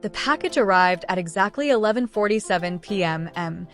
The package arrived at exactly 11:47 p.m.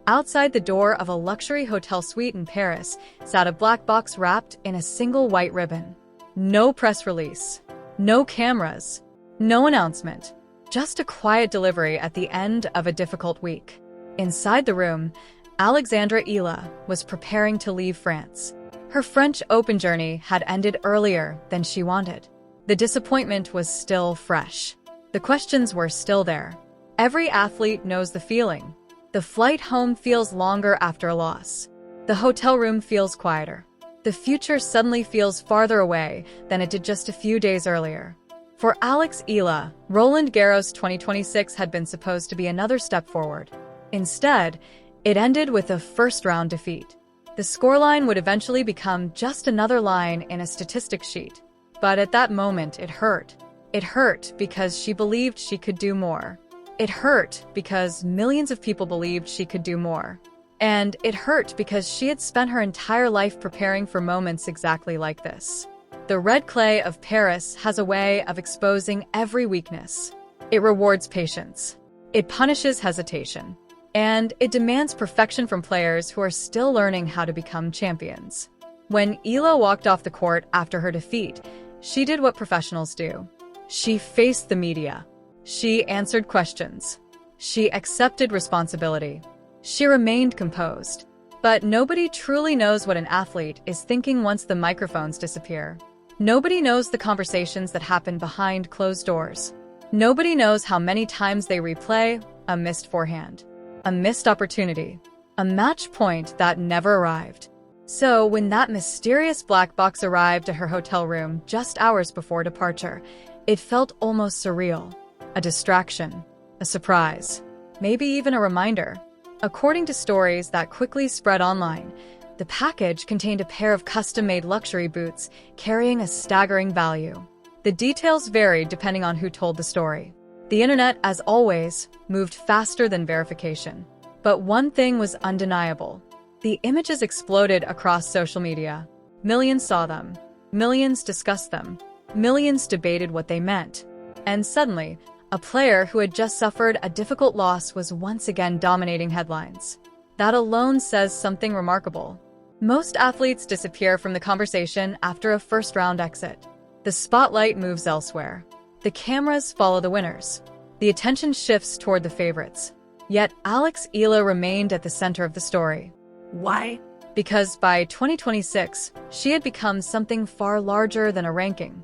Outside the door of a luxury hotel suite in Paris sat a black box wrapped in a single white ribbon. No press release, no cameras, no announcement, just a quiet delivery at the end of a difficult week. Inside the room, Alexandra Eala was preparing to leave France. Her French Open journey had ended earlier than she wanted. The disappointment was still fresh. The questions were still there. Every athlete knows the feeling. The flight home feels longer after a loss. The hotel room feels quieter. The future suddenly feels farther away than it did just a few days earlier. For Alex Eala, Roland Garros 2026 had been supposed to be another step forward. Instead, it ended with a first-round defeat. The scoreline would eventually become just another line in a statistics sheet. But at that moment, it hurt. It hurt because she believed she could do more. It hurt because millions of people believed she could do more. And it hurt because she had spent her entire life preparing for moments exactly like this. The red clay of Paris has a way of exposing every weakness. It rewards patience. It punishes hesitation. And it demands perfection from players who are still learning how to become champions. When Eala walked off the court after her defeat, she did what professionals do. She faced the media. She answered questions. She accepted responsibility. She remained composed. But nobody truly knows what an athlete is thinking once the microphones disappear. Nobody knows the conversations that happen behind closed doors. Nobody knows how many times they replay a missed forehand, a missed opportunity, a match point that never arrived. So when that mysterious black box arrived at her hotel room just hours before departure, it felt almost surreal. A distraction, a surprise, maybe even a reminder. According to stories that quickly spread online, the package contained a pair of custom-made luxury boots carrying a staggering value. The details varied depending on who told the story. The internet, as always, moved faster than verification. But one thing was undeniable. The images exploded across social media. Millions saw them. Millions discussed them. Millions debated what they meant. And suddenly, a player who had just suffered a difficult loss was once again dominating headlines. That alone says something remarkable. Most athletes disappear from the conversation after a first-round exit. The spotlight moves elsewhere. The cameras follow the winners. The attention shifts toward the favorites. Yet Alex Eala remained at the center of the story. Why? Because by 2026, she had become something far larger than a ranking.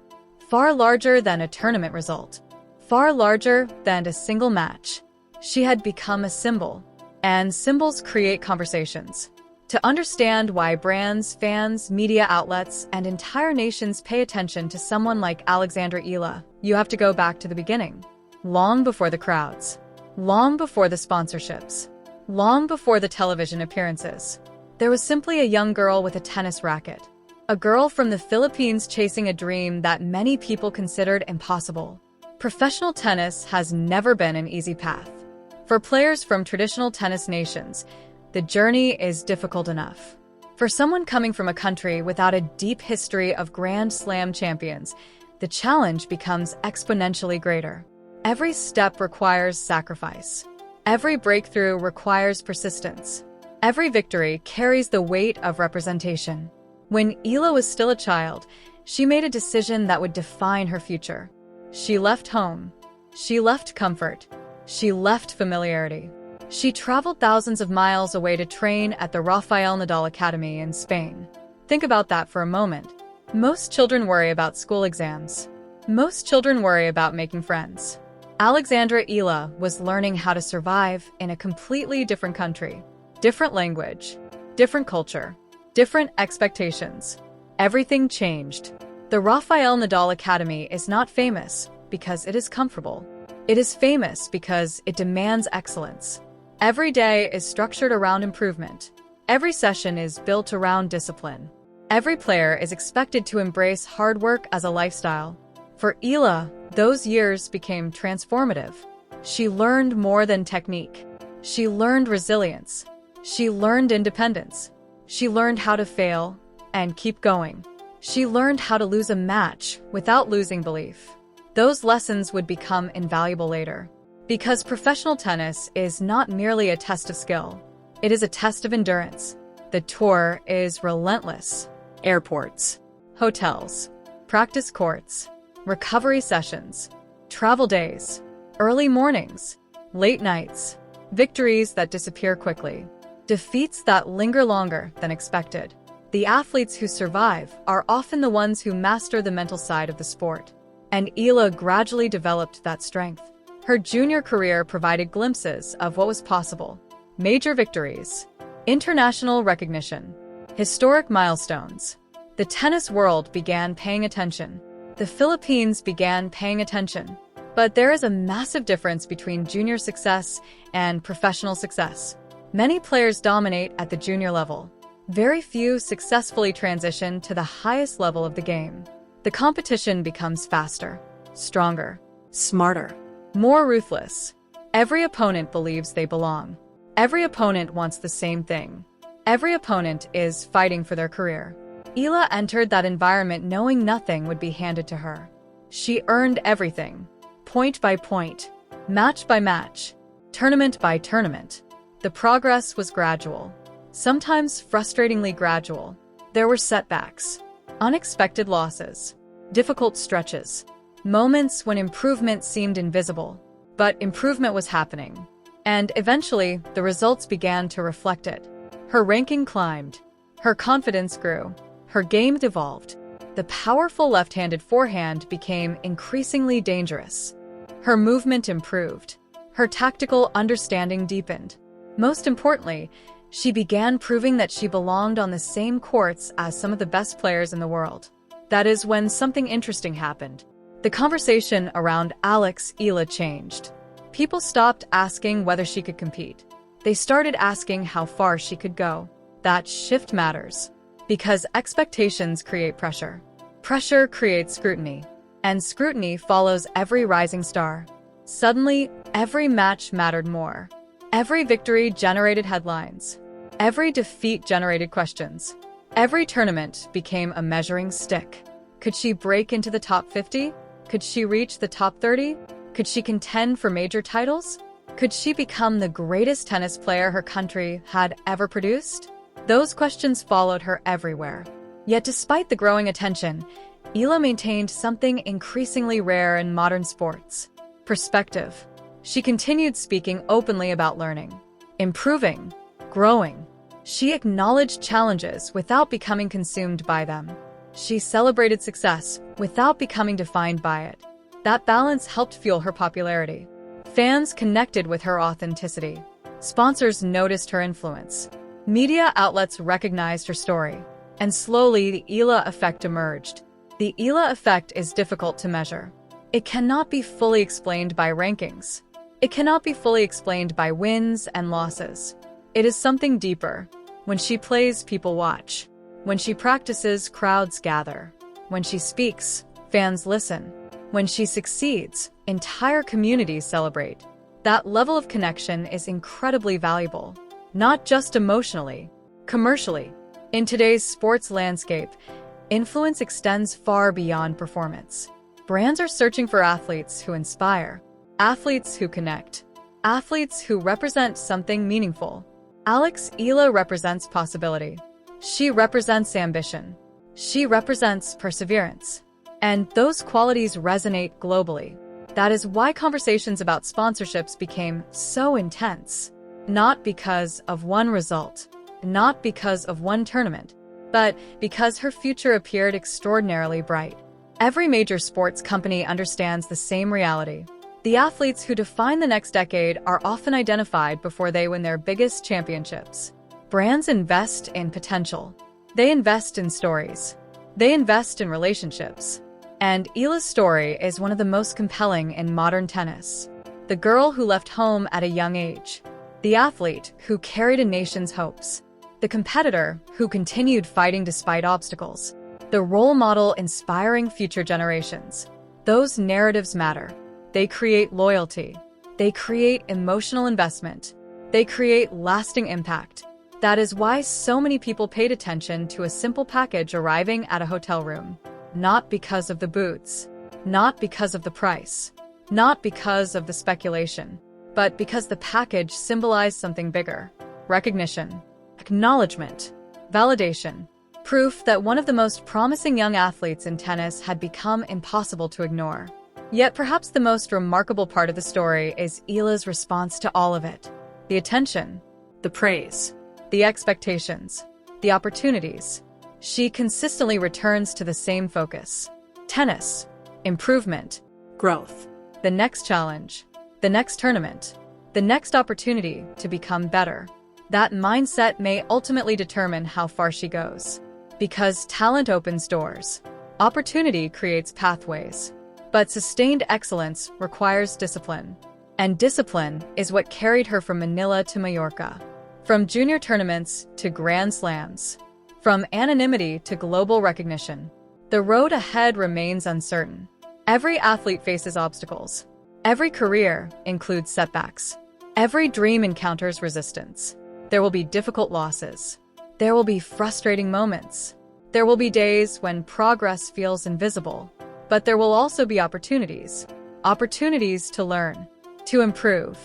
Far larger than a tournament result. Far larger than a single match. She had become a symbol. And symbols create conversations. To understand why brands, fans, media outlets, and entire nations pay attention to someone like Alexandra Eala, you have to go back to the beginning. Long before the crowds. Long before the sponsorships. Long before the television appearances. There was simply a young girl with a tennis racket. A girl from the Philippines chasing a dream that many people considered impossible. Professional tennis has never been an easy path. For players from traditional tennis nations, the journey is difficult enough. For someone coming from a country without a deep history of Grand Slam champions, the challenge becomes exponentially greater. Every step requires sacrifice. Every breakthrough requires persistence. Every victory carries the weight of representation. When Eala was still a child, she made a decision that would define her future. She left home. She left comfort. She left familiarity. She traveled thousands of miles away to train at the Rafael Nadal Academy in Spain. Think about that for a moment. Most children worry about school exams. Most children worry about making friends. Alexandra Eala was learning how to survive in a completely different country. Different language. Different culture. Different expectations. Everything changed. The Rafael Nadal Academy is not famous because it is comfortable. It is famous because it demands excellence. Every day is structured around improvement. Every session is built around discipline. Every player is expected to embrace hard work as a lifestyle. For Eala, those years became transformative. She learned more than technique. She learned resilience. She learned independence. She learned how to fail and keep going. She learned how to lose a match without losing belief. those lessons would become invaluable later. Because professional tennis is not merely a test of skill, it is a test of endurance. The tour is relentless. Airports, hotels, practice courts, recovery sessions, travel days, early mornings, late nights, victories that disappear quickly, defeats that linger longer than expected. The athletes who survive are often the ones who master the mental side of the sport. And Eala gradually developed that strength. Her junior career provided glimpses of what was possible. Major victories, international recognition, historic milestones. The tennis world began paying attention. The Philippines began paying attention. But there is a massive difference between junior success and professional success. Many players dominate at the junior level. Very few successfully transition to the highest level of the game. The competition becomes faster, stronger, smarter, more ruthless. Every opponent believes they belong. Every opponent wants the same thing. Every opponent is fighting for their career. Eala entered that environment knowing nothing would be handed to her. She earned everything, point by point, match by match, tournament by tournament. The progress was gradual, sometimes frustratingly gradual. There were setbacks, unexpected losses, difficult stretches, moments when improvement seemed invisible. But improvement was happening, and eventually the results began to reflect it. Her ranking climbed, her confidence grew, her game evolved. The powerful left-handed forehand became increasingly dangerous. Her movement improved, her tactical understanding deepened. Most importantly, she began proving that she belonged on the same courts as some of the best players in the world. That is when something interesting happened. The conversation around Alex Eala changed. People stopped asking whether she could compete. They started asking how far she could go. That shift matters, because expectations create pressure. Pressure creates scrutiny, and scrutiny follows every rising star. Suddenly, every match mattered more. Every victory generated headlines. Every defeat generated questions. Every tournament became a measuring stick. Could she break into the top 50? Could she reach the top 30? Could she contend for major titles? Could she become the greatest tennis player her country had ever produced? Those questions followed her everywhere. Yet despite the growing attention, Eala maintained something increasingly rare in modern sports: perspective. She continued speaking openly about learning, improving, growing. She acknowledged challenges without becoming consumed by them. She celebrated success without becoming defined by it. That balance helped fuel her popularity. Fans connected with her authenticity. Sponsors noticed her influence. Media outlets recognized her story. And slowly, the Eala effect emerged. The Eala effect is difficult to measure. It cannot be fully explained by rankings. It cannot be fully explained by wins and losses. It is something deeper. When she plays, people watch. When she practices, crowds gather. When she speaks, fans listen. When she succeeds, entire communities celebrate. That level of connection is incredibly valuable, not just emotionally, commercially. In today's sports landscape, influence extends far beyond performance. Brands are searching for athletes who inspire, athletes who connect, athletes who represent something meaningful. Alex Eala represents possibility. She represents ambition. She represents perseverance. And those qualities resonate globally. That is why conversations about sponsorships became so intense. Not because of one result, not because of one tournament, but because her future appeared extraordinarily bright. Every major sports company understands the same reality. The athletes who define the next decade are often identified before they win their biggest championships. Brands invest in potential. They invest in stories. They invest in relationships. And Eala's story is one of the most compelling in modern tennis. The girl who left home at a young age. The athlete who carried a nation's hopes. The competitor who continued fighting despite obstacles. The role model inspiring future generations. Those narratives matter. They create loyalty. They create emotional investment. They create lasting impact. That is why so many people paid attention to a simple package arriving at a hotel room. Not because of the boots, Not because of the price, not because of the speculation, but because the package symbolized something bigger: recognition, acknowledgement, validation, proof that one of the most promising young athletes in tennis had become impossible to ignore. Yet perhaps the most remarkable part of the story is Eala's response to all of it. The attention, the praise, the expectations, the opportunities. She consistently returns to the same focus: tennis, improvement, growth, the next challenge, the next tournament, the next opportunity to become better. That mindset may ultimately determine how far she goes. Because talent opens doors, opportunity creates pathways, but sustained excellence requires discipline. And discipline is what carried her from Manila to Mallorca, from junior tournaments to Grand Slams, from anonymity to global recognition. The road ahead remains uncertain. Every athlete faces obstacles. Every career includes setbacks. Every dream encounters resistance. There will be difficult losses. There will be frustrating moments. There will be days when progress feels invisible. But there will also be opportunities. Opportunities to learn, to improve,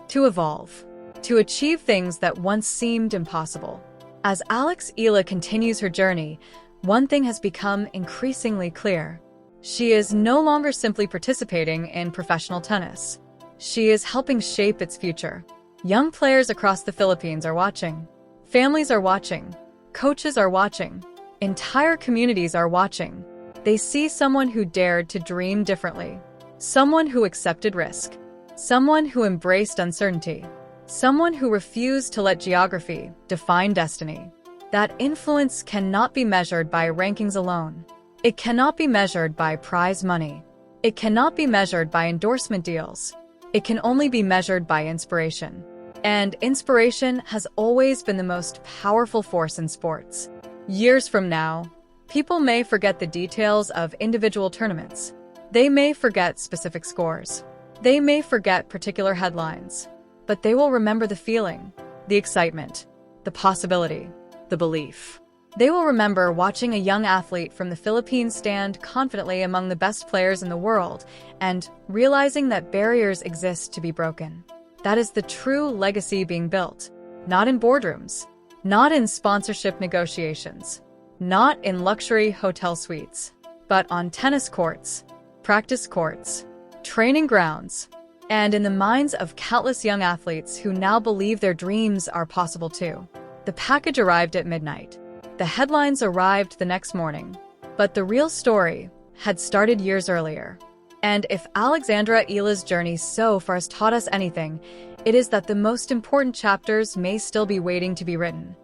to evolve, to achieve things that once seemed impossible. As Alex Eala continues her journey, one thing has become increasingly clear. She is no longer simply participating in professional tennis. She is helping shape its future. Young players across the Philippines are watching. Families are watching. Coaches are watching. Entire communities are watching. They see someone who dared to dream differently. Someone who accepted risk. Someone who embraced uncertainty. Someone who refused to let geography define destiny. That influence cannot be measured by rankings alone. It cannot be measured by prize money. It cannot be measured by endorsement deals. It can only be measured by inspiration. And inspiration has always been the most powerful force in sports. Years from now, people may forget the details of individual tournaments. They may forget specific scores. They may forget particular headlines. But they will remember the feeling, the excitement, the possibility, the belief. They will remember watching a young athlete from the Philippines stand confidently among the best players in the world and realizing that barriers exist to be broken. That is the true legacy being built, not in boardrooms, not in sponsorship negotiations, not in luxury hotel suites, but on tennis courts, practice courts, training grounds, and in the minds of countless young athletes who now believe their dreams are possible too. The package arrived at midnight. The headlines arrived the next morning. But the real story had started years earlier. And if Alexandra Eala's journey so far has taught us anything, it is that the most important chapters may still be waiting to be written.